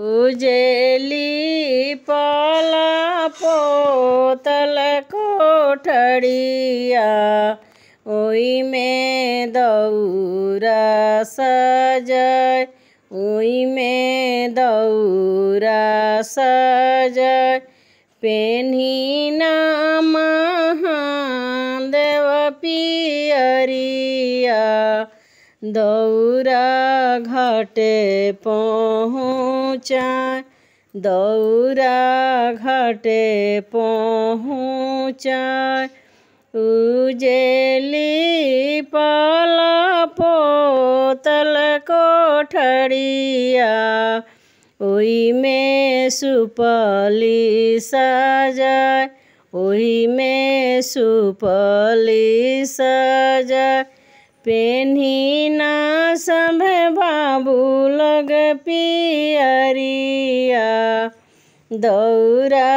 उजेली पाला पोतल कोठड़िया ओई में दौरा सजाय ओई में दौरा सजाय पेन्हिना महादेव पियरिया दौरा घाटे पहुँचाय दौरा घाटे पहुँचाय उजेली पाला पोतल कोठड़िया ओई में सुपली सजाय ओही में सुपली सजाय पेन्हिना सब बाबू लग पियरिया दौरा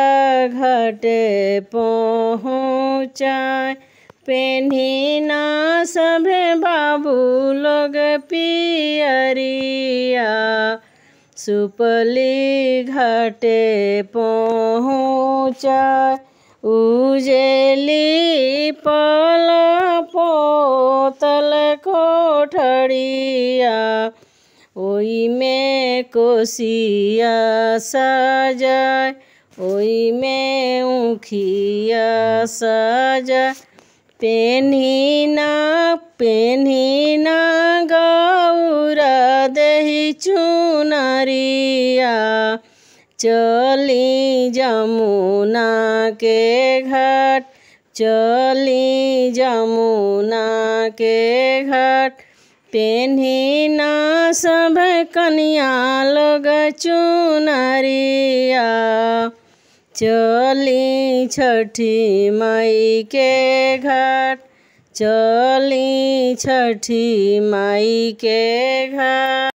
घाटे पहुँचाय पेन्हिना सब बाबू लग पियरिया सुपली घाटे पहुँचाय उजेली पाला पोतल कोठड़िया ओई में कोसिया सजाय ओई में ऊखिया सजाय पेन्हिना गौरा देहि चुनरिया चली जमुना के घाट चली जमुना के घाट पेन्हिना सब कन्या लोग चुनरिया चली छठी माई के घाट चली छठी माई के घाट।